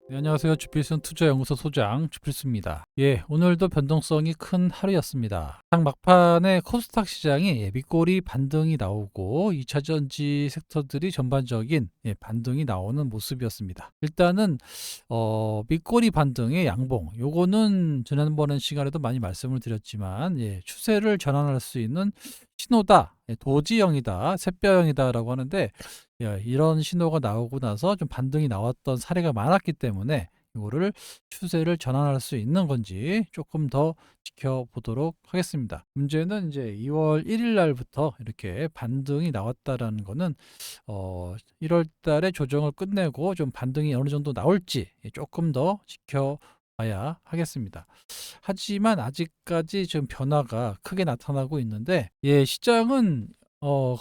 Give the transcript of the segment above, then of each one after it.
네, 안녕하세요. 주필순 투자연구소 소장 주필수입니다. 예, 오늘도 변동성이 큰 하루였습니다. 장 막판에 코스닥 시장이 밑꼬리 반등이 나오고 2차전지 섹터들이 전반적인 반등이 나오는 모습이었습니다. 일단은 밑꼬리 반등의 양봉, 요거는 지난번 시간에도 많이 말씀을 드렸지만 추세를 전환할 수 있는 신호다, 도지형이다, 샛별형이다라고 하는데 이런 신호가 나오고 나서 좀 반등이 나왔던 사례가 많았기 때문에 이거를 추세를 전환할 수 있는 건지 조금 더 지켜보도록 하겠습니다. 문제는 이제 2월 1일 날부터 이렇게 반등이 나왔다라는 거는 1월 달에 조정을 끝내고 좀 반등이 어느 정도 나올지 조금 더 지켜봐야 하겠습니다. 하지만 아직까지 좀 변화가 크게 나타나고 있는데 시장은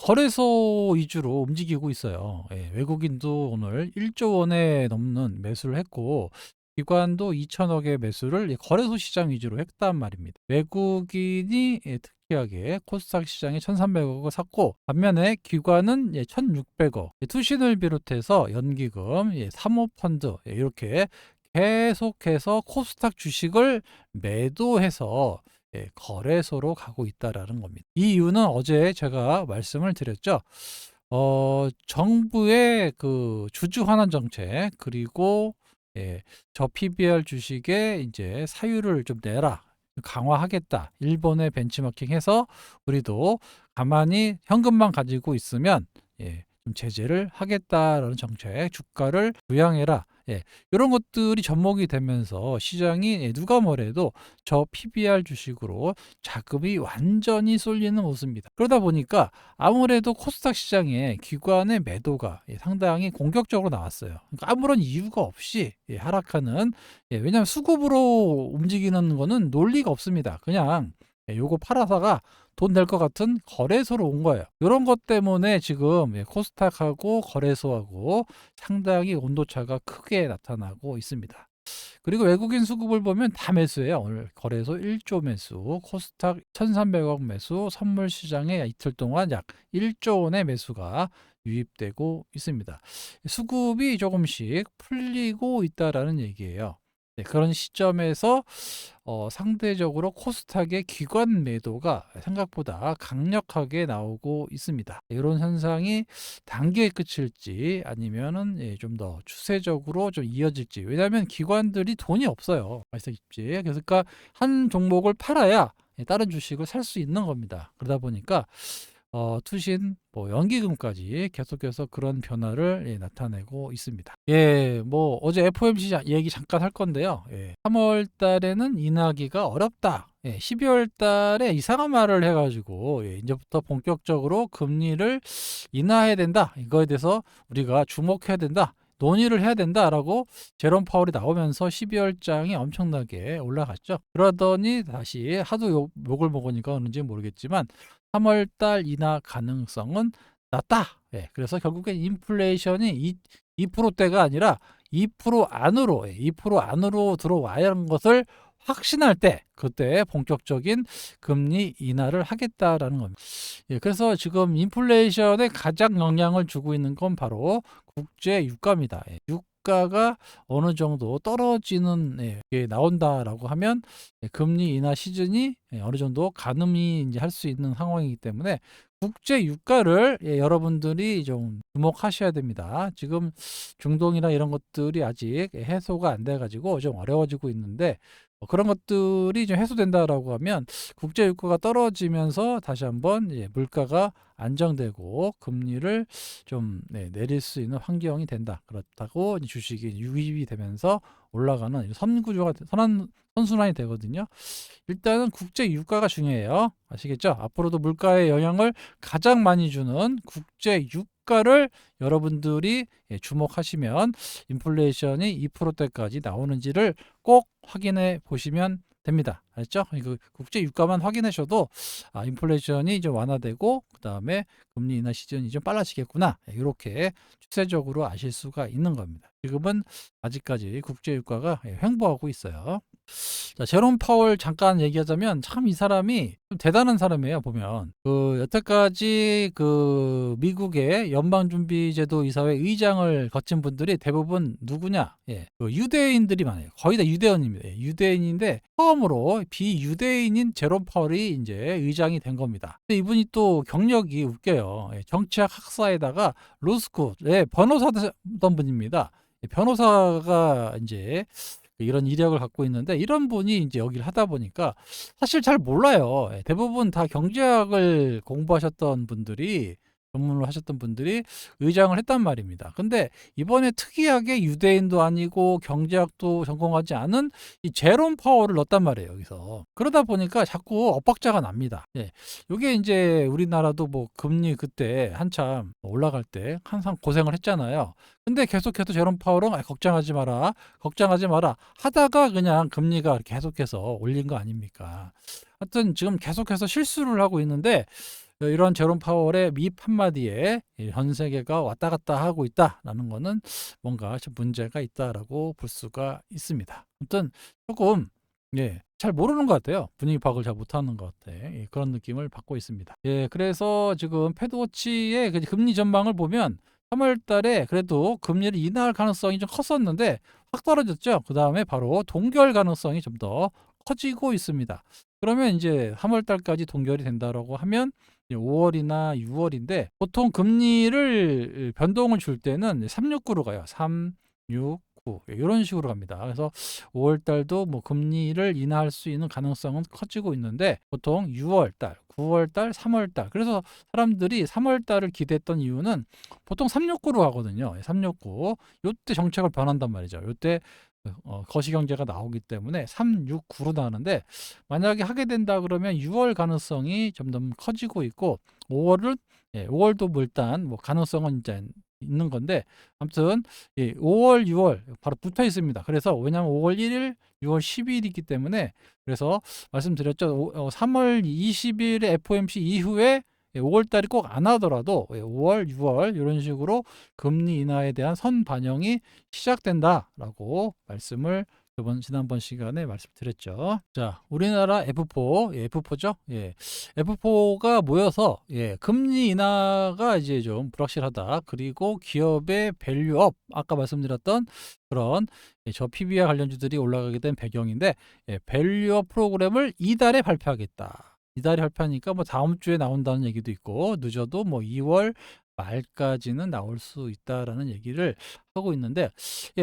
거래소 위주로 움직이고 있어요. 외국인도 오늘 1조 원에 넘는 매수를 했고 기관도 2천억의 매수를 거래소 시장 위주로 했단 말입니다. 외국인이 특이하게 코스닥 시장에 1,300억을 샀고 반면에 기관은 1,600억, 투신을 비롯해서 연기금, 사모펀드 이렇게 계속해서 코스닥 주식을 매도해서 거래소로 가고 있다라는 겁니다. 이 이유는 어제 제가 말씀을 드렸죠. 정부의 그 주주 환원 정책 그리고 저 PBR 주식에 이제 사유를 좀 내라. 강화하겠다. 일본에 벤치마킹해서 우리도 가만히 현금만 가지고 있으면 좀 제재를 하겠다라는 정책, 주가를 부양해라. 이런 것들이 접목이 되면서 시장이 누가 뭐래도 저 PBR 주식으로 자금이 완전히 쏠리는 모습입니다. 그러다 보니까 아무래도 코스닥 시장에 기관의 매도가 상당히 공격적으로 나왔어요. 그러니까 아무런 이유가 없이 하락하는, 왜냐하면 수급으로 움직이는 거는 논리가 없습니다. 그냥 요거 팔아서가 돈 될 것 같은 거래소로 온 거예요. 이런 것 때문에 지금 코스닥하고 거래소하고 상당히 온도차가 크게 나타나고 있습니다. 그리고 외국인 수급을 보면 다 매수예요. 오늘 거래소 1조 매수, 코스닥 1,300억 매수, 선물 시장에 이틀 동안 약 1조 원의 매수가 유입되고 있습니다. 수급이 조금씩 풀리고 있다라는 얘기예요. 그런 시점에서 상대적으로 코스닥의 기관 매도가 생각보다 강력하게 나오고 있습니다. 이런 현상이 단기에 그칠지 아니면은 좀 더 추세적으로 좀 이어질지. 왜냐하면 기관들이 돈이 없어요. 아시다시피. 그러니까 한 종목을 팔아야 다른 주식을 살 수 있는 겁니다. 그러다 보니까 투신, 연기금까지 계속해서 그런 변화를 나타내고 있습니다. 뭐 어제 FOMC 얘기 잠깐 할 건데요. 3월 달에는 인하기가 어렵다. 12월 달에 이상한 말을 해가지고 이제부터 본격적으로 금리를 인하해야 된다. 이거에 대해서 우리가 주목해야 된다. 논의를 해야 된다라고 제롬 파월이 나오면서 12월장이 엄청나게 올라갔죠. 그러더니 다시 하도 욕을 먹으니까 그런지 모르겠지만 3월 달 인하 가능성은 낮다. 그래서 결국엔 인플레이션이 2%대가 아니라 2% 안으로 2% 안으로 들어와야 하는 것을 확신할 때 그때 본격적인 금리 인하를 하겠다라는 겁니다. 그래서 지금 인플레이션에 가장 영향을 주고 있는 건 바로 국제 유가입니다. 유가가 어느 정도 떨어지는 게 나온다라고 하면 금리 인하 시즌이 어느 정도 가늠이 이제 할 수 있는 상황이기 때문에 국제 유가를 여러분들이 좀 주목하셔야 됩니다. 지금 중동이나 이런 것들이 아직 해소가 안 돼가지고 좀 어려워지고 있는데 그런 것들이 좀 해소된다라고 하면 국제 유가가 떨어지면서 다시 한번 물가가 안정되고 금리를 좀 내릴 수 있는 환경이 된다. 그렇다고 주식이 유입이 되면서 올라가는 선구조가 선순환이 되거든요. 일단은 국제 유가가 중요해요. 아시겠죠? 앞으로도 물가에 영향을 가장 많이 주는 국제 유가를 여러분들이 주목하시면 인플레이션이 2%대까지 나오는지를 꼭 확인해 보시면 됩니다. 알았죠? 그 국제 유가만 확인하셔도 인플레이션이 좀 완화되고 그다음에 금리 인하 시즌이 좀 빨라지겠구나. 이렇게 추세적으로 아실 수가 있는 겁니다. 지금은 아직까지 국제 유가가 횡보하고 있어요. 자, 제롬 파월 잠깐 얘기하자면 참 이 사람이 좀 대단한 사람이에요, 보면. 여태까지 미국의 연방준비제도 이사회 의장을 거친 분들이 대부분 누구냐? 예, 유대인들이 많아요. 거의 다 유대인입니다. 예, 유대인인데 처음으로 비유대인인 제롬 파월이 이제 의장이 된 겁니다. 근데 이분이 또 경력이 웃겨요. 예, 정치학 학사에다가 로스쿨에 변호사던 분입니다. 예, 변호사가 이제 이런 이력을 갖고 있는데 이런 분이 이제 여기를 하다 보니까 사실 잘 몰라요. 예, 대부분 다 경제학을 공부하셨던 분들이 전문을 하셨던 분들이 의장을 했단 말입니다. 근데 이번에 특이하게 유대인도 아니고 경제학도 전공하지 않은 이 제롬 파월을 넣었단 말이에요, 여기서. 그러다 보니까 자꾸 엇박자가 납니다. 예. 요게 이제 우리나라도 뭐 금리 그때 한참 올라갈 때 항상 고생을 했잖아요. 근데 계속해서 제롬 파월은 걱정하지 마라. 걱정하지 마라. 하다가 그냥 금리가 계속해서 올린 거 아닙니까? 하여튼 지금 계속해서 실수를 하고 있는데 이런 제롬 파월의 밉 한마디에 전 세계가 왔다 갔다 하고 있다라는 거는 뭔가 좀 문제가 있다라고 볼 수가 있습니다. 아무튼 조금 잘 모르는 것 같아요. 분위기 파악을 잘 못하는 것 같아. 그런 느낌을 받고 있습니다. 그래서 지금 패드워치의 금리 전망을 보면 3월 달에 그래도 금리를 인하할 가능성이 좀 컸었는데 확 떨어졌죠. 그 다음에 바로 동결 가능성이 좀 더 커지고 있습니다. 그러면 이제 3월 달까지 동결이 된다라고 하면 5월이나 6월인데 보통 금리를 변동을 줄 때는 369로 가요. 3, 6, 9 이런 식으로 갑니다. 그래서 5월 달도 뭐 금리를 인하할 수 있는 가능성은 커지고 있는데 보통 6월 달, 9월 달, 3월 달. 그래서 사람들이 3월 달을 기대했던 이유는 보통 369로 가거든요. 369. 요때 정책을 변한단 말이죠. 요때 거시경제가 나오기 때문에 3, 6, 9로 나오는데 만약에 하게 된다 그러면 6월 가능성이 점점 커지고 있고 5월은 5월도 뭐 일단 뭐 가능성은 이제 있는 건데 아무튼 5월, 6월 바로 붙어 있습니다. 그래서 왜냐하면 5월 1일, 6월 10일이기 때문에 그래서 말씀드렸죠. 3월 20일에 FOMC 이후에 5월 달이 꼭 안 하더라도 5월, 6월 이런 식으로 금리 인하에 대한 선반영이 시작된다라고 말씀을 지난번 시간에 말씀드렸죠. 자, 우리나라 F4죠. F4가 모여서 금리 인하가 이제 좀 불확실하다. 그리고 기업의 밸류업 아까 말씀드렸던 그런 저 PBR 관련주들이 올라가게 된 배경인데 밸류업 프로그램을 이달에 발표하겠다. 이달에 발표하니까 뭐 다음 주에 나온다는 얘기도 있고 늦어도 뭐 2월 말까지는 나올 수 있다라는 얘기를 하고 있는데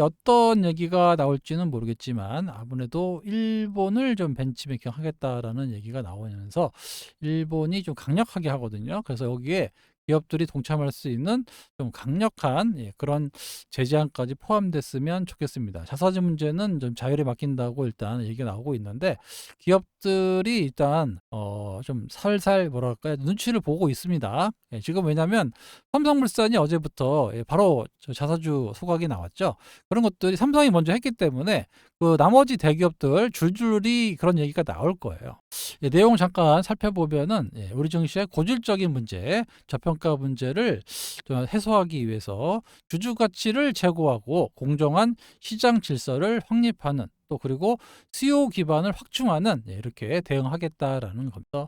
어떤 얘기가 나올지는 모르겠지만 아무래도 일본을 좀 벤치메이킹 하겠다라는 얘기가 나오면서 일본이 좀 강력하게 하거든요. 그래서 여기에 기업들이 동참할 수 있는 좀 강력한 그런 제재안까지 포함됐으면 좋겠습니다. 자사주 문제는 좀 자율에 맡긴다고 일단 얘기가 나오고 있는데 기업들이 일단 좀 살살 뭐랄까요 눈치를 보고 있습니다. 지금 왜냐하면 삼성물산이 어제부터 바로 자사주 소각이 나왔죠. 그런 것들이 삼성이 먼저 했기 때문에 그 나머지 대기업들 줄줄이 그런 얘기가 나올 거예요. 내용 잠깐 살펴보면은 우리 증시의 고질적인 문제, 저평가 문제를 좀 해소하기 위해서 주주 가치를 제고하고 공정한 시장 질서를 확립하는 또 그리고 수요 기반을 확충하는 이렇게 대응하겠다라는 겁니다.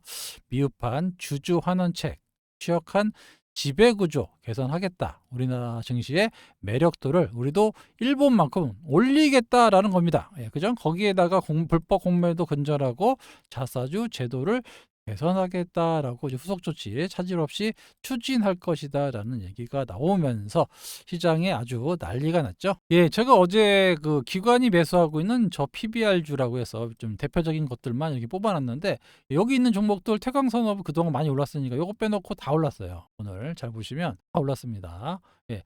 미흡한 주주 환원책, 취약한 지배구조 개선하겠다. 우리나라 증시의 매력도를 우리도 일본만큼 올리겠다라는 겁니다. 그죠? 거기에다가 불법 공매도 근절하고 자사주 제도를 개선하겠다라고 후속 조치 차질 없이 추진할 것이다라는 얘기가 나오면서 시장에 아주 난리가 났죠. 제가 어제 그 기관이 매수하고 있는 저 PBR주라고 해서 좀 대표적인 것들만 이렇게 뽑아놨는데 여기 있는 종목들 태광산업 그동안 많이 올랐으니까 요거 빼놓고 다 올랐어요. 오늘 잘 보시면 다 올랐습니다.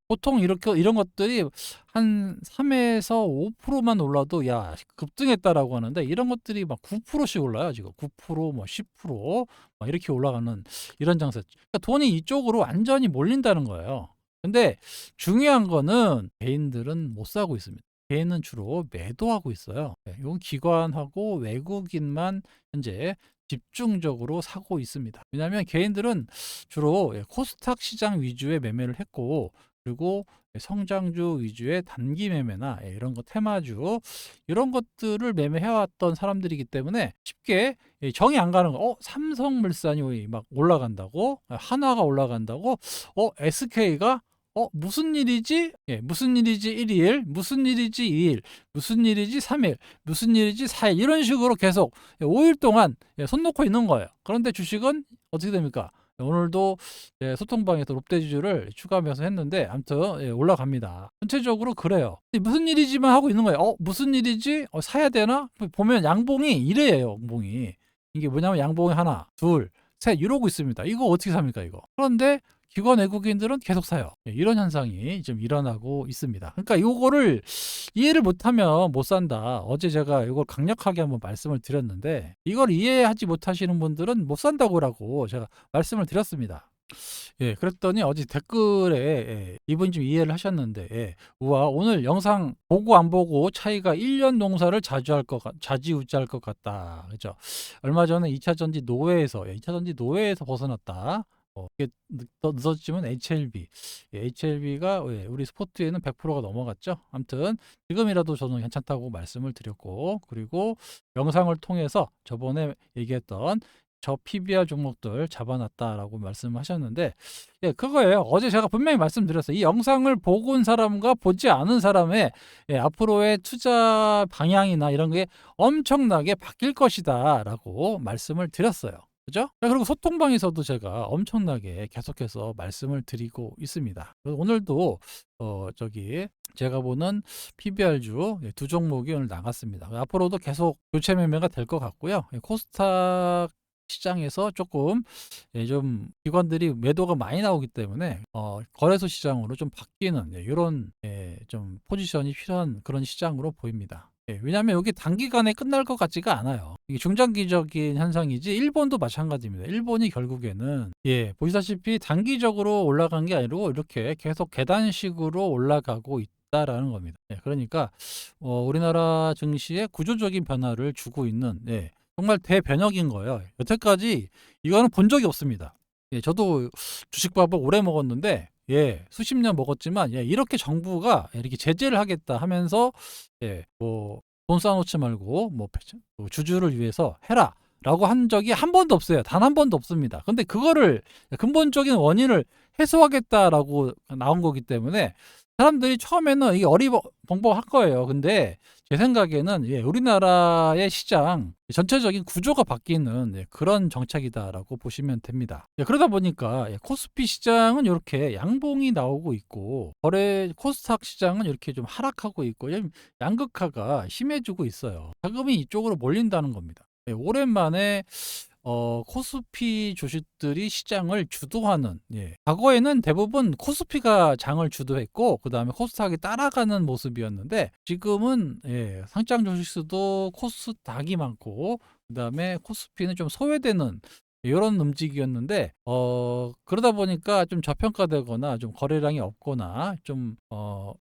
보통 이런 것들이 한 3에서 5%만 올라도 야 급등했다라고 하는데 이런 것들이 막 9%씩 올라요. 지금 9%, 뭐 10%막 이렇게 올라가는 이런 장세. 그러니까 돈이 이쪽으로 완전히 몰린다는 거예요. 근데 중요한 거는 개인들은 못 사고 있습니다. 개인은 주로 매도하고 있어요. 이건 기관하고 외국인만 현재 집중적으로 사고 있습니다. 왜냐하면 개인들은 주로 코스닥 시장 위주의 매매를 했고, 그리고 성장주 위주의 단기 매매나 이런 거 테마주 이런 것들을 매매해왔던 사람들이기 때문에 쉽게 정이 안 가는 거. 삼성물산이 막 올라간다고, 한화가 올라간다고, SK가 무슨 일이지? 무슨 일이지 1일, 무슨 일이지 2일, 무슨 일이지 3일, 무슨 일이지 4일 이런 식으로 계속 5일 동안 손 놓고 있는 거예요. 그런데 주식은 어떻게 됩니까? 오늘도 소통방에서 롯데지주를 추가 매수했는데 아무튼 올라갑니다. 전체적으로 그래요. 무슨 일이지만 하고 있는 거예요. 무슨 일이지? 사야 되나? 보면 양봉이 이래요. 양봉이. 이게 뭐냐면 양봉이 하나, 둘, 셋 이러고 있습니다. 이거 어떻게 삽니까 이거? 그런데 기관 외국인들은 계속 사요. 이런 현상이 좀 일어나고 있습니다. 그러니까 이거를 이해를 못하면 못 산다. 어제 제가 이걸 강력하게 한번 말씀을 드렸는데 이걸 이해하지 못하시는 분들은 못 산다고라고 제가 말씀을 드렸습니다. 그랬더니 어제 댓글에 이분이 좀 이해를 하셨는데, 우와, 오늘 영상 보고 안 보고 차이가 1년 농사를 좌지우지할 것 같다. 그죠? 얼마 전에 2차 전지 노예에서, 2차 전지 노예에서 벗어났다. 이게 늦었지만 HLB가 우리 스포트에는 100%가 넘어갔죠. 아무튼 지금이라도 저는 괜찮다고 말씀을 드렸고, 그리고 영상을 통해서 저번에 얘기했던 저 PBR 종목들 잡아놨다라고 말씀하셨는데, 그거예요. 어제 제가 분명히 말씀드렸어요. 이 영상을 보고 온 사람과 보지 않은 사람의 앞으로의 투자 방향이나 이런 게 엄청나게 바뀔 것이다라고 말씀을 드렸어요. 그죠? 그리고 소통방에서도 제가 엄청나게 계속해서 말씀을 드리고 있습니다. 오늘도 제가 보는 PBR주 두 종목이 오늘 나갔습니다. 앞으로도 계속 교체 매매가 될 것 같고요. 코스닥 시장에서 조금 좀 기관들이 매도가 많이 나오기 때문에 거래소 시장으로 좀 바뀌는 이런 좀 포지션이 필요한 그런 시장으로 보입니다. 왜냐하면 여기 단기간에 끝날 것 같지가 않아요. 이게 중장기적인 현상이지 일본도 마찬가지입니다. 일본이 결국에는 보시다시피 단기적으로 올라간 게 아니고 이렇게 계속 계단식으로 올라가고 있다라는 겁니다. 그러니까 우리나라 증시에 구조적인 변화를 주고 있는 정말 대변혁인 거예요. 여태까지 이거는 본 적이 없습니다. 저도 주식밥을 오래 먹었는데 수십 년 먹었지만 이렇게 정부가 이렇게 제재를 하겠다 하면서 돈 쌓아놓지 말고 주주를 위해서 해라라고 한 적이 한 번도 없어요. 단 한 번도 없습니다. 근데 그거를 근본적인 원인을 해소하겠다라고 나온 거기 때문에 사람들이 처음에는 이게 어리벙벙할 거예요. 근데 제 생각에는 우리나라의 시장 전체적인 구조가 바뀌는 그런 정책이다라고 보시면 됩니다. 그러다 보니까 코스피 시장은 이렇게 양봉이 나오고 있고 코스닥 시장은 이렇게 좀 하락하고 있고 양극화가 심해지고 있어요. 자금이 이쪽으로 몰린다는 겁니다. 오랜만에 코스피 주식들이 시장을 주도하는, 과거에는 대부분 코스피가 장을 주도했고 그 다음에 코스닥이 따라가는 모습이었는데 지금은 상장 주식수도 코스닥이 많고 그 다음에 코스피는 좀 소외되는 이런 움직이었는데 그러다 보니까 좀 저평가되거나 좀 거래량이 없거나 좀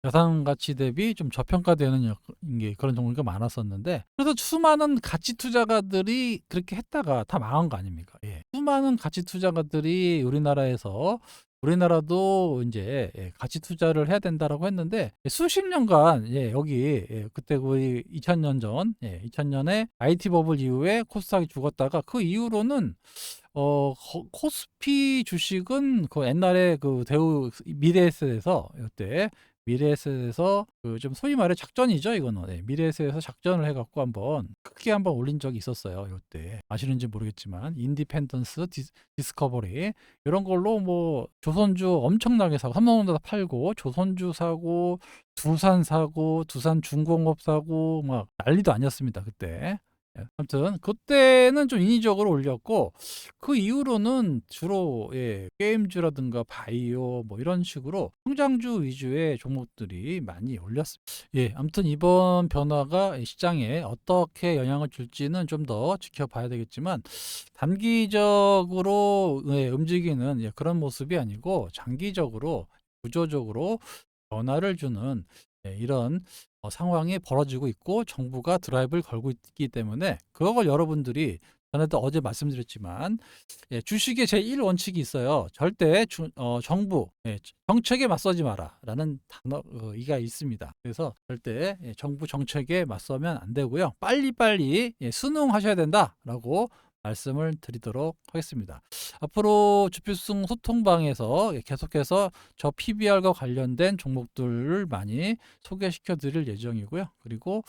자산 가치 대비 좀 저평가되는 게 그런 종류가 많았었는데, 그래서 수많은 가치 투자가들이 그렇게 했다가 다 망한 거 아닙니까? 수많은 가치 투자가들이 우리나라도 이제 가치 투자를 해야 된다라고 했는데 수십 년간 여기 그때 거의 2000년 전 2000년에 IT 버블 이후에 코스닥이 죽었다가 그 이후로는 코스피 주식은 그 옛날에 그 대우 미래에셋에서 이때 미래에셋에서 그 좀 소위 말해 작전이죠 이거는. 미래에셋에서 작전을 해갖고 크게 한번 올린 적이 있었어요. 이때 아시는지 모르겠지만 인디펜던스 디스커버리 이런 걸로 조선주 엄청나게 사고 삼성전자 팔고 조선주 사고 두산 사고 두산중공업 사고 막 난리도 아니었습니다 그때. 아무튼 그때는 좀 인위적으로 올렸고 그 이후로는 주로 게임주라든가 바이오 이런 식으로 성장주 위주의 종목들이 많이 올렸습니다. 아무튼 이번 변화가 시장에 어떻게 영향을 줄지는 좀 더 지켜봐야 되겠지만 단기적으로 움직이는 그런 모습이 아니고 장기적으로 구조적으로 변화를 주는 이런 상황이 벌어지고 있고 정부가 드라이브를 걸고 있기 때문에 그걸 여러분들이 전에도 어제 말씀드렸지만 주식의 제1 원칙이 있어요. 절대 정부 정책에 맞서지 마라라는 단어가 있습니다. 그래서 절대 정부 정책에 맞서면 안 되고요. 빨리빨리 순응하셔야 된다라고 말씀을 드리도록 하겠습니다. 앞으로 주필승 소통방에서 계속해서 저 PBR과 관련된 종목들을 많이 소개시켜 드릴 예정이고요. 그리고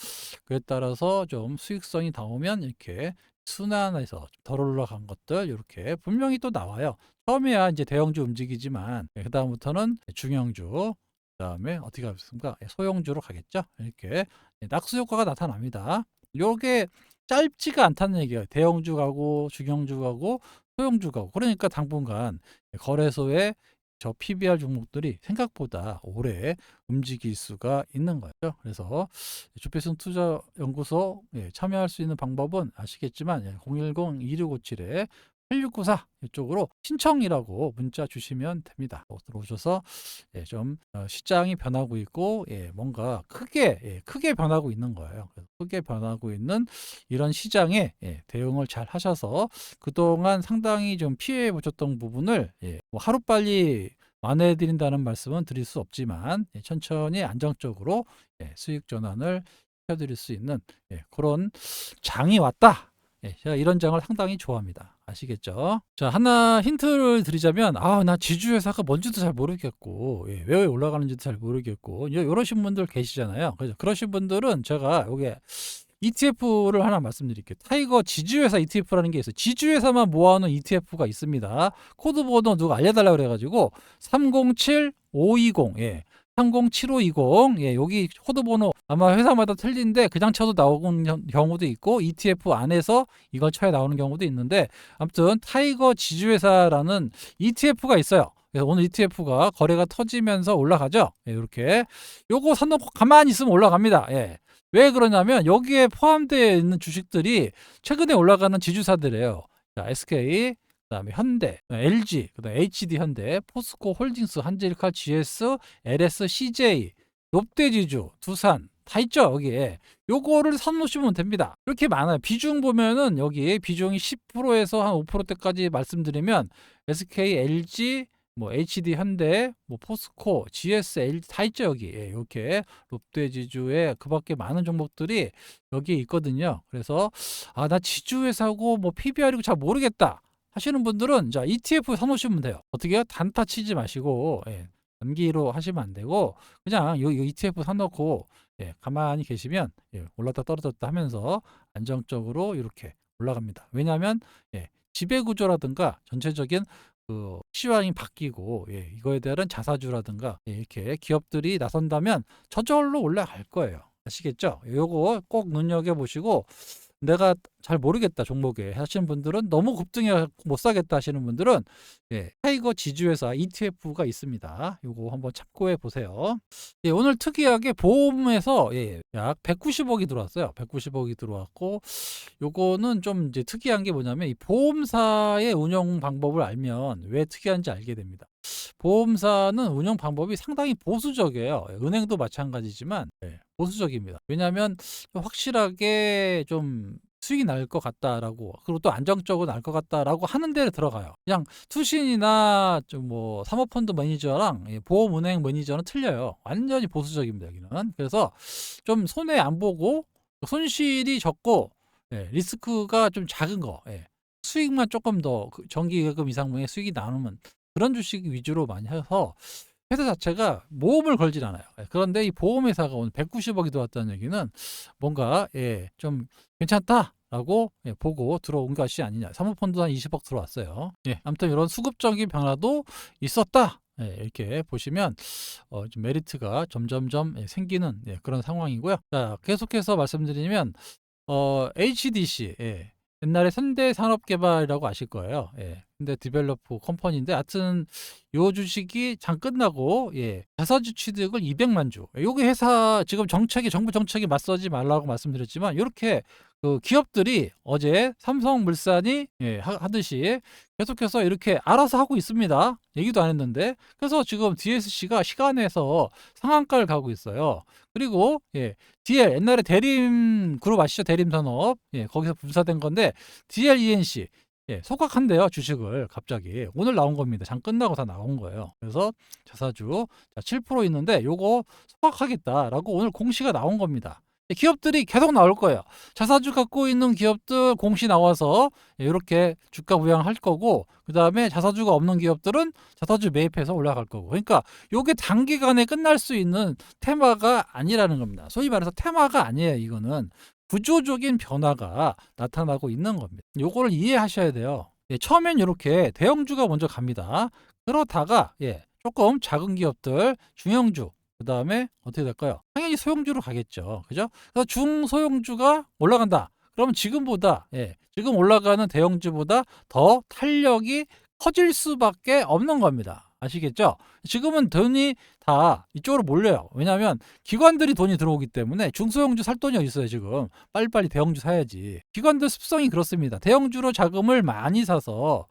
그에 따라서 좀 수익성이 나오면 이렇게 순환해서 덜 올라간 것들 이렇게 분명히 또 나와요. 처음에야 이제 대형주 움직이지만 그다음부터는 중형주, 그다음에 어떻게 하겠습니까? 소형주로 가겠죠. 이렇게 낙수 효과가 나타납니다. 요게 짧지가 않다는 얘기예요. 대형주 가고 중형주 가고 소형주 가고. 그러니까 당분간 거래소에 저 PBR 종목들이 생각보다 오래 움직일 수가 있는 거죠. 그래서 주필승 투자연구소 참여할 수 있는 방법은 아시겠지만 010-2657에 8694 이쪽으로 신청이라고 문자 주시면 됩니다. 들어오셔서 좀 시장이 변하고 있고 뭔가 크게 변하고 있는 거예요. 크게 변하고 있는 이런 시장에 대응을 잘 하셔서 그동안 상당히 좀 피해 보셨던 부분을 뭐 하루빨리 완화해 드린다는 말씀은 드릴 수 없지만 천천히 안정적으로 수익 전환을 시켜드릴 수 있는 그런 장이 왔다. 제가 이런 장을 상당히 좋아합니다. 아시겠죠? 자, 하나 힌트를 드리자면, 나 지주회사가 뭔지도 잘 모르겠고, 왜 올라가는지도 잘 모르겠고, 이러신 분들 계시잖아요. 그래서 그러신 분들은 제가 여기 ETF를 하나 말씀드릴게요. 타이거 지주회사 ETF라는 게 있어요. 지주회사만 모아놓은 ETF가 있습니다. 코드 번호 누가 알려달라고 그래가지고 307520 307520 여기 코드 번호 아마 회사마다 틀린데 그냥 쳐도 나오는 경우도 있고 ETF 안에서 이걸 쳐야 나오는 경우도 있는데 아무튼 타이거 지주회사라는 ETF가 있어요. 그래서 오늘 ETF가 거래가 터지면서 올라가죠. 이렇게 요거 사놓고 가만히 있으면 올라갑니다. 왜 그러냐면 여기에 포함되어 있는 주식들이 최근에 올라가는 지주사들이에요. 자, SK, 그다음에 현대, LG, 그다음에 HD 현대, 포스코 홀딩스, 한질칼, GS, LS, CJ, 롯데지주, 두산 다 있죠 여기에. 요거를 사놓으시면 됩니다. 이렇게 많아요. 비중 보면은 여기 비중이 10%에서 한 5%대까지 말씀드리면 SK, LG, 뭐 HD 현대, 뭐 포스코, GS, LG 다 있죠 여기. 이렇게 롯데지주에 그밖에 많은 종목들이 여기에 있거든요. 그래서 나 지주회사고 뭐 PBR이고 잘 모르겠다 하시는 분들은 자 ETF 사놓으시면 돼요. 어떻게요? 단타 치지 마시고 단기로 하시면 안 되고 그냥 요 ETF 사놓고 가만히 계시면 올랐다 떨어졌다 하면서 안정적으로 이렇게 올라갑니다. 왜냐하면 지배구조라든가 전체적인 그 시황이 바뀌고 이거에 대한 자사주라든가 이렇게 기업들이 나선다면 저절로 올라갈 거예요. 아시겠죠? 요거 꼭 눈여겨보시고 내가 잘 모르겠다 종목에 하시는 분들은 너무 급등해 못 사겠다 하시는 분들은 타이거 지주회사 ETF가 있습니다. 요거 한번 참고해 보세요. 오늘 특이하게 보험에서 약 190억이 들어왔어요. 190억이 들어왔고 요거는 좀 이제 특이한 게 뭐냐면 이 보험사의 운영 방법을 알면 왜 특이한지 알게 됩니다. 보험사는 운영 방법이 상당히 보수적이에요. 은행도 마찬가지지만 보수적입니다. 왜냐하면 확실하게 좀 수익이 날 것 같다라고 그리고 또 안정적으로 날 것 같다라고 하는 데를 들어가요. 그냥 투신이나 좀 뭐 사모펀드 매니저랑 보험은행 매니저는 틀려요. 완전히 보수적입니다. 여기는. 그래서 좀 손해 안 보고 손실이 적고 리스크가 좀 작은 거 수익만 조금 더 정기예금 이상분의 수익이 나오면 그런 주식 위주로 많이 해서 회사 자체가 모험을 걸진 않아요. 그런데 이 보험회사가 오늘 190억이 들어왔다는 얘기는 뭔가 좀 괜찮다라고 보고 들어온 것이 아니냐. 사모펀드 한 20억 들어왔어요. 아무튼 이런 수급적인 변화도 있었다. 이렇게 보시면 좀 메리트가 점점점 생기는 그런 상황이고요. 자, 계속해서 말씀드리면 HDC 옛날에 현대산업개발이라고 아실 거예요. 근데 디벨로퍼 컴퍼니인데 하여튼 요 주식이 장 끝나고 자사주 취득을 200만 주. 요게 회사 지금 정부 정책에 맞서지 말라고 말씀드렸지만 요렇게 그 기업들이 어제 삼성물산이 하듯이 계속해서 이렇게 알아서 하고 있습니다. 얘기도 안 했는데. 그래서 지금 DSC가 시간에서 상한가를 가고 있어요. 그리고 DL 옛날에 대림 그룹 아시죠? 대림산업. 거기서 분사된 건데 DL ENC 소각한대요, 주식을. 갑자기 오늘 나온 겁니다. 장 끝나고 다 나온 거예요. 그래서 자사주 7% 있는데 요거 소각하겠다라고 오늘 공시가 나온 겁니다. 기업들이 계속 나올 거예요. 자사주 갖고 있는 기업들 공시 나와서 이렇게 주가 부양할 거고, 그 다음에 자사주가 없는 기업들은 자사주 매입해서 올라갈 거고. 그러니까 요게 단기간에 끝날 수 있는 테마가 아니라는 겁니다. 소위 말해서 테마가 아니에요. 이거는 구조적인 변화가 나타나고 있는 겁니다. 요거를 이해하셔야 돼요. 처음엔 이렇게 대형주가 먼저 갑니다. 그러다가 조금 작은 기업들, 중형주, 그 다음에 어떻게 될까요? 당연히 소형주로 가겠죠. 그죠? 그래서 중소형주가 올라간다. 그러면 지금보다, 지금 올라가는 대형주보다 더 탄력이 커질 수밖에 없는 겁니다. 아시겠죠? 지금은 돈이 다 이쪽으로 몰려요. 왜냐하면 기관들이 돈이 들어오기 때문에 중소형주 살 돈이 어디 있어요, 지금. 빨리빨리 대형주 사야지. 기관들 습성이 그렇습니다. 대형주로 자금을 많이 사서,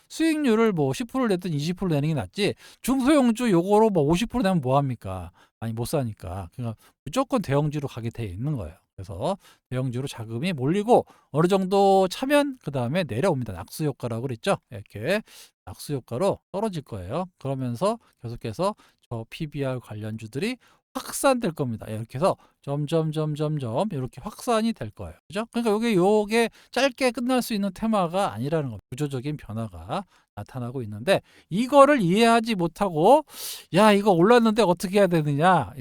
수익률을 뭐 10% 내든 20% 내는 게 낫지, 중소형주 요거로 뭐 50% 내면 뭐합니까? 많이 못 사니까. 그러니까 무조건 대형주로 가게 돼 있는 거예요. 그래서 대형주로 자금이 몰리고 어느 정도 차면 그 다음에 내려옵니다. 낙수 효과라고 그랬죠. 이렇게 낙수 효과로 떨어질 거예요. 그러면서 계속해서 저 PBR 관련주들이 확산될 겁니다. 이렇게 해서 점점점점점 이렇게 확산이 될 거예요. 그죠? 그러니까 요게 짧게 끝날 수 있는 테마가 아니라는 거. 구조적인 변화가 나타나고 있는데 이거를 이해하지 못하고 야 이거 올랐는데 어떻게 해야 되느냐,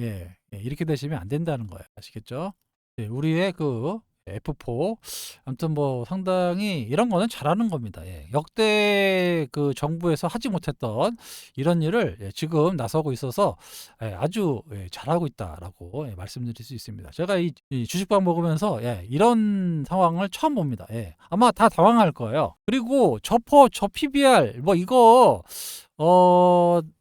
이렇게 되시면 안 된다는 거예요. 아시겠죠? 우리의 그 F4 아무튼 뭐 상당히 이런 거는 잘하는 겁니다. 역대 그 정부에서 하지 못했던 이런 일을 지금 나서고 있어서 아주 잘하고 있다라고 말씀드릴 수 있습니다. 제가 이 주식밥 먹으면서 이런 상황을 처음 봅니다. 아마 다 당황할 거예요. 그리고 저 PBR 뭐 이거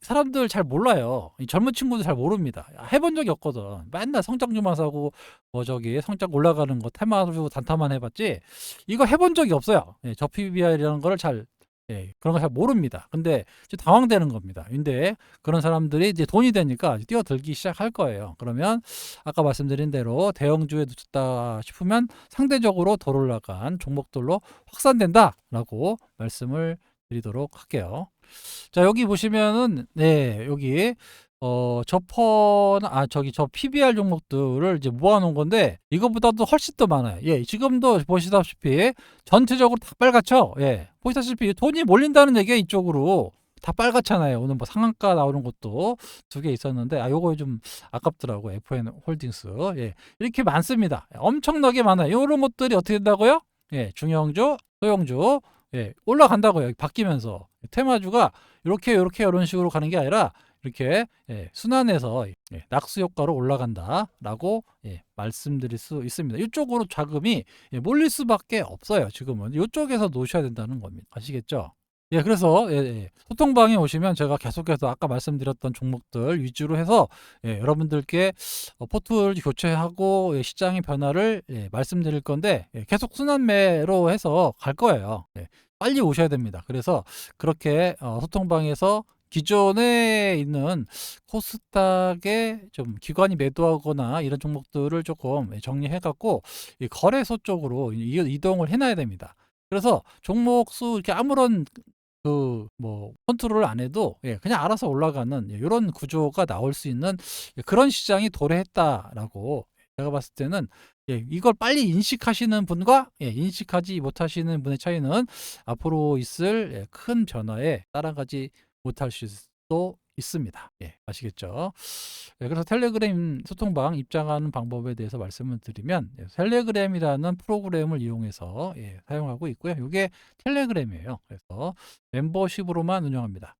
사람들 잘 몰라요. 이 젊은 친구들 잘 모릅니다. 해본 적이 없거든. 맨날 성장주만 사고 뭐 저기 성장 올라가는 거 테마주 단타만 해봤지 이거 해본 적이 없어요. 저 PBR이라는 거를 그런 거 잘 모릅니다. 근데 이제 당황되는 겁니다. 근데 그런 사람들이 이제 돈이 되니까 뛰어들기 시작할 거예요. 그러면 아까 말씀드린 대로 대형주에 놓쳤다 싶으면 상대적으로 덜 올라간 종목들로 확산된다라고 말씀을 드리도록 할게요. 자, 여기 보시면은 여기 저 PBR 종목들을 이제 모아 놓은 건데 이거보다도 훨씬 더 많아요. 지금도 보시다시피 전체적으로 다 빨갛죠? 보시다시피 돈이 몰린다는 얘기가 이쪽으로 다 빨갛잖아요. 오늘 뭐 상한가 나오는 것도 2개 있었는데 요거 좀 아깝더라고. FN 홀딩스. 이렇게 많습니다. 엄청나게 많아요. 이런 것들이 어떻게 된다고요? 중형주, 소형주 올라간다고요. 바뀌면서 테마주가 이렇게 이런 식으로 가는 게 아니라 이렇게 순환해서 낙수 효과로 올라간다라고 말씀드릴 수 있습니다. 이쪽으로 자금이 몰릴 수밖에 없어요. 지금은 이쪽에서 놓으셔야 된다는 겁니다. 아시겠죠? 그래서 소통방에 오시면 제가 계속해서 아까 말씀드렸던 종목들 위주로 해서 여러분들께 포트를 교체하고 시장의 변화를 말씀드릴 건데 계속 순환매로 해서 갈 거예요. 빨리 오셔야 됩니다. 그래서 그렇게 소통방에서 기존에 있는 코스닥에 좀 기관이 매도하거나 이런 종목들을 조금 정리해 갖고 거래소 쪽으로 이동을 해놔야 됩니다. 그래서 종목 수 이렇게 아무런 그 뭐 컨트롤을 안 해도 그냥 알아서 올라가는 이런 구조가 나올 수 있는 그런 시장이 도래했다라고 제가 봤을 때는 이걸 빨리 인식하시는 분과 인식하지 못하시는 분의 차이는 앞으로 있을 큰 변화에 따라가지 못할 수도 있습니다. 아시겠죠? 그래서 텔레그램 소통방 입장하는 방법에 대해서 말씀을 드리면 텔레그램이라는 프로그램을 이용해서 사용하고 있고요. 이게 텔레그램이에요. 그래서 멤버십으로만 운영합니다.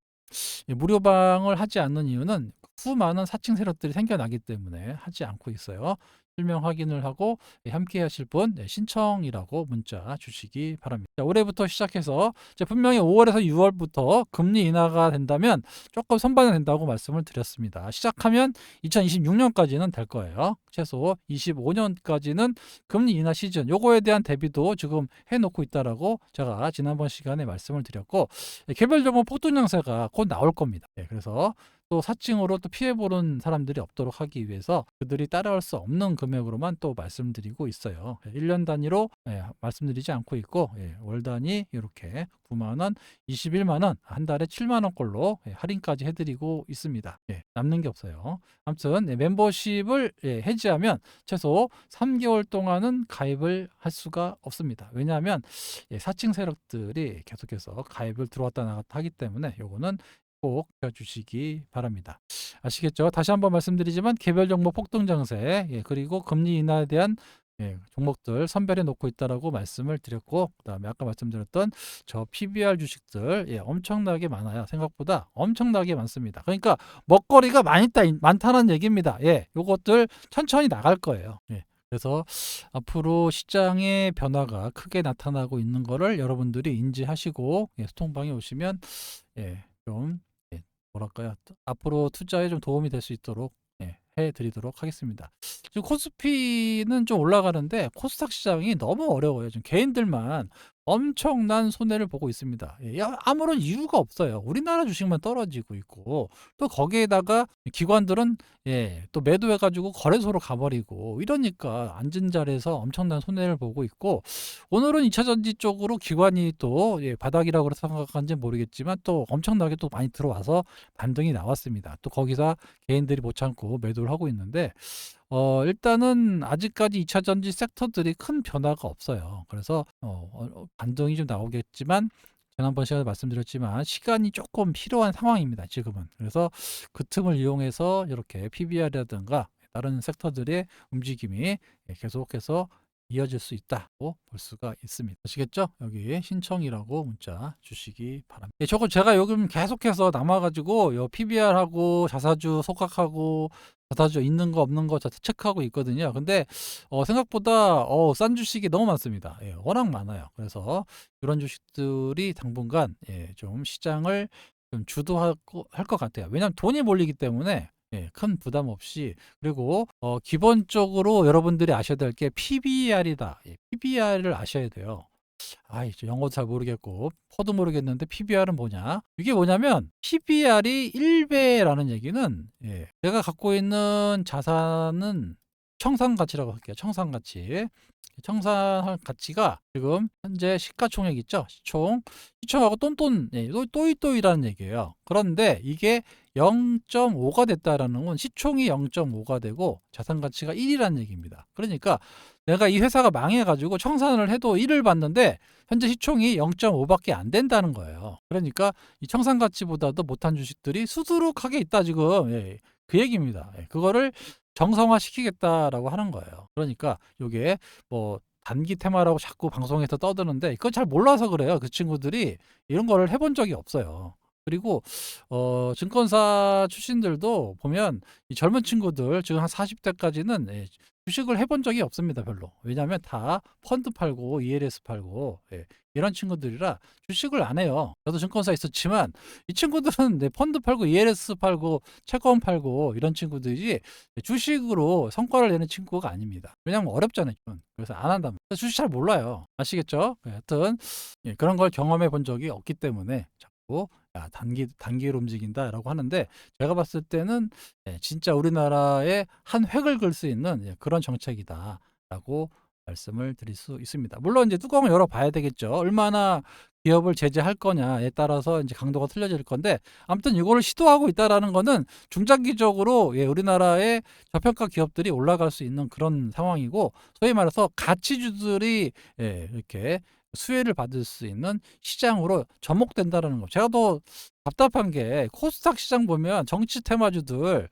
무료방을 하지 않는 이유는 수많은 사칭 세력들이 생겨나기 때문에 하지 않고 있어요. 설명 확인을 하고 함께 하실 분 신청이라고 문자 주시기 바랍니다. 자, 올해부터 시작해서 이제 분명히 5월에서 6월부터 금리 인하가 된다면 조금 선반영 된다고 말씀을 드렸습니다. 시작하면 2026년까지는 될 거예요. 최소 25년까지는 금리 인하 시즌 요거에 대한 대비도 지금 해놓고 있다라고 제가 지난번 시간에 말씀을 드렸고, 개별 종목 폭등 양세가 곧 나올 겁니다. 그래서 또 사칭으로 또 피해보는 사람들이 없도록 하기 위해서 그들이 따라올 수 없는 금액으로만 또 말씀드리고 있어요. 1년 단위로 말씀드리지 않고 있고, 월 단위 이렇게 9만원, 21만원, 한 달에 7만원꼴로 할인까지 해드리고 있습니다. 남는 게 없어요. 아무튼 멤버십을 해지하면 최소 3개월 동안은 가입을 할 수가 없습니다. 왜냐하면 사칭 세력들이 계속해서 가입을 들어왔다 나갔다 하기 때문에 요거는 꼭 지켜주시기 바랍니다. 아시겠죠? 다시 한번 말씀드리지만 개별 종목 폭등 장세, 그리고 금리 인하에 대한 종목들 선별해 놓고 있다라고 말씀을 드렸고, 그다음에 아까 말씀드렸던 저 PBR 주식들 엄청나게 많아요. 생각보다 엄청나게 많습니다. 그러니까 먹거리가 많다는 얘기입니다. 요것들 천천히 나갈 거예요. 그래서 앞으로 시장의 변화가 크게 나타나고 있는 거를 여러분들이 인지하시고 소통방에 오시면 좀 뭐랄까요, 앞으로 투자에 좀 도움이 될 수 있도록 해드리도록 하겠습니다. 지금 코스피는 좀 올라가는데 코스닥 시장이 너무 어려워요. 지금 개인들만 엄청난 손해를 보고 있습니다. 아무런 이유가 없어요. 우리나라 주식만 떨어지고 있고, 또 거기에다가 기관들은 또 매도해가지고 거래소로 가버리고 이러니까 앉은 자리에서 엄청난 손해를 보고 있고, 오늘은 2차전지 쪽으로 기관이 또 바닥이라고 생각한지 모르겠지만 또 엄청나게 또 많이 들어와서 반등이 나왔습니다. 또 거기서 개인들이 못 참고 매도를 하고 있는데, 일단은 아직까지 2차전지 섹터들이 큰 변화가 없어요. 그래서 반등이 좀 나오겠지만, 지난번 시간에 말씀드렸지만 시간이 조금 필요한 상황입니다. 지금은. 그래서 그 틈을 이용해서 이렇게 PBR이라든가 다른 섹터들의 움직임이 계속해서 이어질 수 있다고 볼 수가 있습니다. 아시겠죠? 여기 신청이라고 문자 주시기 바랍니다. 저거 제가 요즘 계속해서 남아가지고 요 PBR하고 자사주 속각하고 자사주 있는 거 없는 거 체크하고 있거든요. 근데 생각보다 싼 주식이 너무 많습니다. 워낙 많아요. 그래서 이런 주식들이 당분간 좀 시장을 좀 주도할 것 같아요. 왜냐하면 돈이 몰리기 때문에 큰 부담 없이. 그리고 기본적으로 여러분들이 아셔야 될 게 PBR이다. PBR을 아셔야 돼요. 이제 영어도 잘 모르겠고 퍼도 모르겠는데 PBR은 뭐냐? 이게 뭐냐면 PBR이 1배라는 얘기는 내가 갖고 있는 자산은 청산가치라고 할게요. 청산가치. 청산 가치가 지금 현재 시가총액 있죠? 시총하고 똔똔 또이또이라는 얘기예요. 그런데 이게 0.5가 됐다라는 건 시총이 0.5가 되고 자산 가치가 1이라는 얘기입니다. 그러니까 내가 이 회사가 망해가지고 청산을 해도 1을 받는데 현재 시총이 0.5밖에 안 된다는 거예요. 그러니까 이 청산 가치보다도 못한 주식들이 수두룩하게 있다 지금. 그 얘기입니다. 그거를 정성화 시키겠다라고 하는 거예요. 그러니까 이게 뭐 단기 테마라고 자꾸 방송에서 떠드는데 그건 잘 몰라서 그래요. 그 친구들이 이런 거를 해본 적이 없어요. 그리고 증권사 출신들도 보면 이 젊은 친구들 지금 한 40대까지는 주식을 해본 적이 없습니다. 별로. 왜냐하면 다 펀드 팔고 ELS 팔고 이런 친구들이라 주식을 안 해요. 저도 증권사에 있었지만 이 친구들은 펀드 팔고 ELS 팔고 채권 팔고 이런 친구들이 주식으로 성과를 내는 친구가 아닙니다. 왜냐하면 어렵잖아요. 그래서 안 한답니다. 주식 잘 몰라요. 아시겠죠? 하여튼 그런 걸 경험해 본 적이 없기 때문에 자꾸 단기로 움직인다라고 하는데, 제가 봤을 때는 진짜 우리나라에 한 획을 그을 수 있는 그런 정책이다라고 말씀을 드릴 수 있습니다. 물론 이제 뚜껑을 열어봐야 되겠죠. 얼마나 기업을 제재할 거냐에 따라서 이제 강도가 틀려질 건데, 아무튼 이거를 시도하고 있다라는 거는 중장기적으로 우리나라의 저평가 기업들이 올라갈 수 있는 그런 상황이고, 소위 말해서 가치주들이 이렇게 수혜를 받을 수 있는 시장으로 접목된다라는 거. 제가 더 답답한 게 코스닥 시장 보면 정치 테마주들,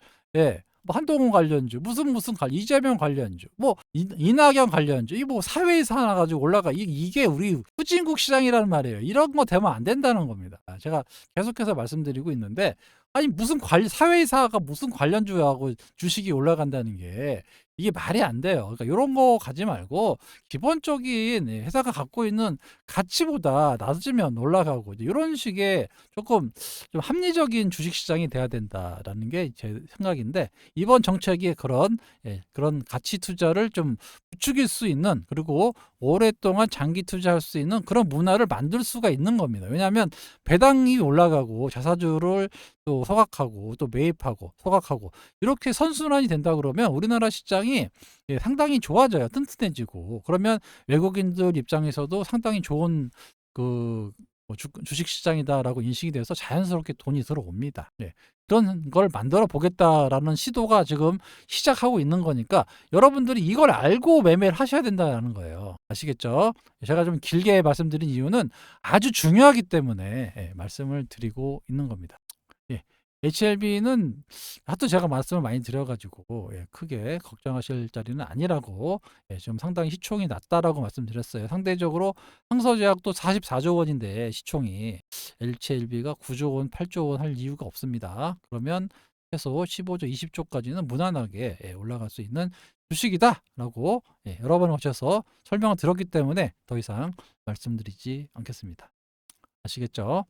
뭐 한동훈 관련주, 무슨 이재명 관련주, 뭐 이낙연 관련주, 이 뭐 사회이사 하나 가지고 올라가. 이게 우리 후진국 시장이라는 말이에요. 이런 거 되면 안 된다는 겁니다. 제가 계속해서 말씀드리고 있는데, 아니 무슨 사회이사가 무슨 관련주하고 주식이 올라간다는 게 이게 말이 안 돼요. 그러니까 요런 거 가지 말고 기본적인 회사가 갖고 있는 가치보다 낮으면 올라가고 이제 요런 식의 조금 좀 합리적인 주식 시장이 돼야 된다라는 게 제 생각인데, 이번 정책이 그런 가치 투자를 좀 부추길 수 있는, 그리고 오랫동안 장기 투자할 수 있는 그런 문화를 만들 수가 있는 겁니다. 왜냐하면 배당이 올라가고 자사주를 또 소각하고 또 매입하고 소각하고 이렇게 선순환이 된다 그러면 우리나라 시장이 상당히 좋아져요. 튼튼해지고. 그러면 외국인들 입장에서도 상당히 좋은 뭐 주식 시장이다라고 인식이 돼서 자연스럽게 돈이 들어옵니다. 네. 그런 걸 만들어 보겠다라는 시도가 지금 시작하고 있는 거니까 여러분들이 이걸 알고 매매를 하셔야 된다는 거예요. 아시겠죠? 제가 좀 길게 말씀드린 이유는 아주 중요하기 때문에 말씀을 드리고 있는 겁니다. 예. HLB는 하도 제가 말씀을 많이 드려가지고 크게 걱정하실 자리는 아니라고, 좀 상당히 시총이 낮다라고 말씀드렸어요. 상대적으로 항서제약도 44조 원인데 시총이 HLB가 9조 원, 8조 원 할 이유가 없습니다. 그러면 최소 15조, 20조까지는 무난하게 올라갈 수 있는 주식이다라고 여러 번 거쳐서 설명을 드렸기 때문에 더 이상 말씀드리지 않겠습니다. 아시겠죠?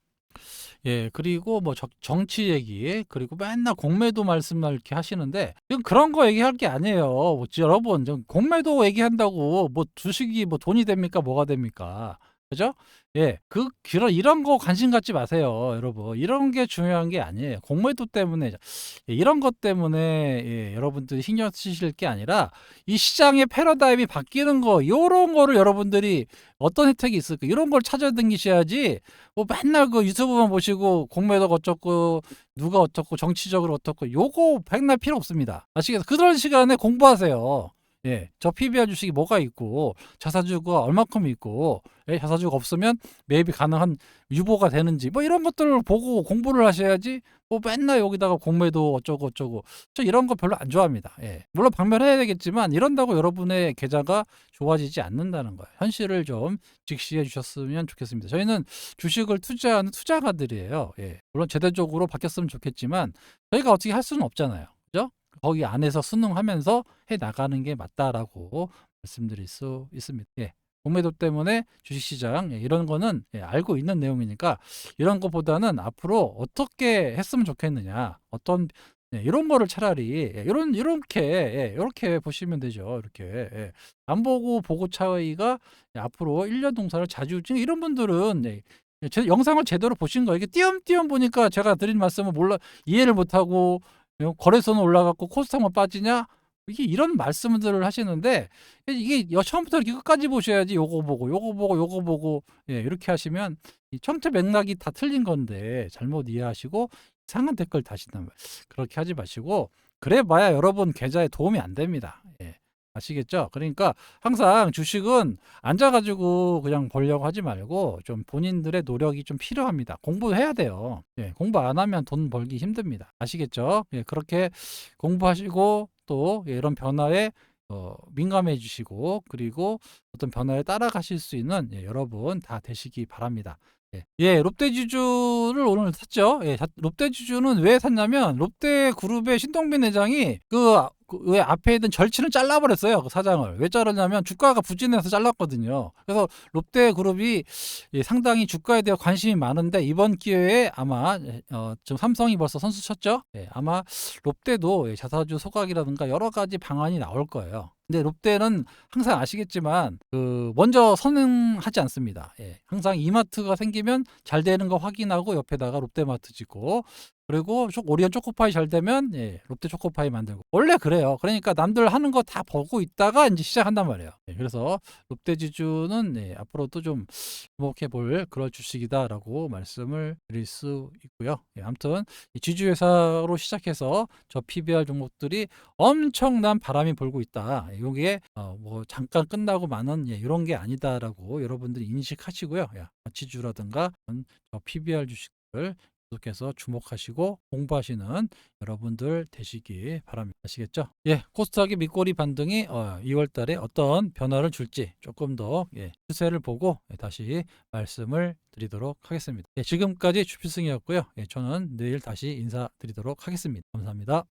그리고 뭐 정치 얘기, 그리고 맨날 공매도 말씀만 이렇게 하시는데 지금 그런 거 얘기할 게 아니에요. 여러분, 좀 공매도 얘기한다고 뭐 주식이 뭐 돈이 됩니까? 뭐가 됩니까? 그죠? 이런 거 관심 갖지 마세요, 여러분. 이런 게 중요한 게 아니에요. 공매도 때문에, 이런 것 때문에 여러분들이 신경 쓰실 게 아니라 이 시장의 패러다임이 바뀌는 거, 요런 거를 여러분들이 어떤 혜택이 있을까? 이런 걸 찾아다니셔야지, 뭐 맨날 그 유튜브만 보시고 공매도 어쩌고 누가 어떻고 정치적으로 어떻고 요거 백날 필요 없습니다. 아시겠어요? 그런 시간에 공부하세요. 저 PBR 주식이 뭐가 있고 자사주가 얼마큼 있고, 자사주가 없으면 매입이 가능한 유보가 되는지 뭐 이런 것들을 보고 공부를 하셔야지, 뭐 맨날 여기다가 공매도 어쩌고 어쩌고, 저 이런 거 별로 안 좋아합니다. 물론 방면해야 되겠지만 이런다고 여러분의 계좌가 좋아지지 않는다는 거예요. 현실을 좀 직시해 주셨으면 좋겠습니다. 저희는 주식을 투자하는 투자가들이에요. 물론 제도적으로 바뀌었으면 좋겠지만 저희가 어떻게 할 수는 없잖아요. 그죠? 거기 안에서 순응하면서 해 나가는 게 맞다라고 말씀드릴 수 있습니다. 공매도 때문에 주식시장 이런 거는 알고 있는 내용이니까 이런 것보다는 앞으로 어떻게 했으면 좋겠느냐, 이런 거를 차라리 이렇게 보시면 되죠. 이렇게 안 보고 차이가 앞으로 1년 동사를 자주 지금 이런 분들은 제 영상을 제대로 보신 거예요. 이게 띄엄띄엄 보니까 제가 드린 말씀을 이해를 못하고 거래소는 올라갔고 코스닥만 빠지냐, 이게 이런 말씀들을 하시는데, 이게 처음부터 이렇게 끝까지 보셔야지. 요거 보고 이렇게 하시면 이 청체 맥락이 다 틀린 건데 잘못 이해하시고 이상한 댓글 다신단 말이에요. 그렇게 하지 마시고, 그래 봐야 여러분 계좌에 도움이 안 됩니다. 아시겠죠? 그러니까 항상 주식은 앉아가지고 그냥 보려고 하지 말고 좀 본인들의 노력이 좀 필요합니다. 공부해야 돼요. 공부 안 하면 돈 벌기 힘듭니다. 아시겠죠? 그렇게 공부하시고 또 이런 변화에 민감해 주시고, 그리고 어떤 변화에 따라가실 수 있는 여러분 다 되시기 바랍니다. 롯데지주를 오늘 샀죠. 롯데지주는 왜 샀냐면 롯데그룹의 신동빈 회장이 왜 앞에 있던 절친을 잘라버렸어요. 그 사장을. 왜 자르냐면 주가가 부진해서 잘랐거든요. 그래서 롯데그룹이 상당히 주가에 대해 관심이 많은데 이번 기회에 아마 지금 삼성이 벌써 선수 쳤죠. 아마 롯데도 자사주 소각이라든가 여러 가지 방안이 나올 거예요. 근데 롯데는 항상 아시겠지만 먼저 선행하지 않습니다. 항상 이마트가 생기면 잘 되는 거 확인하고 옆에다가 롯데마트 짓고, 그리고 오리온 초코파이 잘 되면 롯데 초코파이 만들고, 원래 그래요. 그러니까 남들 하는 거 다 보고 있다가 이제 시작한단 말이에요. 그래서 롯데지주는 앞으로도 좀 주목해 볼 그런 주식이다라고 말씀을 드릴 수 있고요. 아무튼 이 지주회사로 시작해서 저 PBR 종목들이 엄청난 바람이 불고 있다. 이게 뭐 잠깐 끝나고 마는 이런 게 아니다라고 여러분들이 인식하시고요. 가치주라든가 저 PBR 주식을 계속해서 주목하시고 공부하시는 여러분들 되시기 바랍니다. 아시겠죠? 코스닥의 밑꼬리 반등이 2월 달에 어떤 변화를 줄지 조금 더 추세를 보고 다시 말씀을 드리도록 하겠습니다. 지금까지 주필승이었고요. 저는 내일 다시 인사드리도록 하겠습니다. 감사합니다.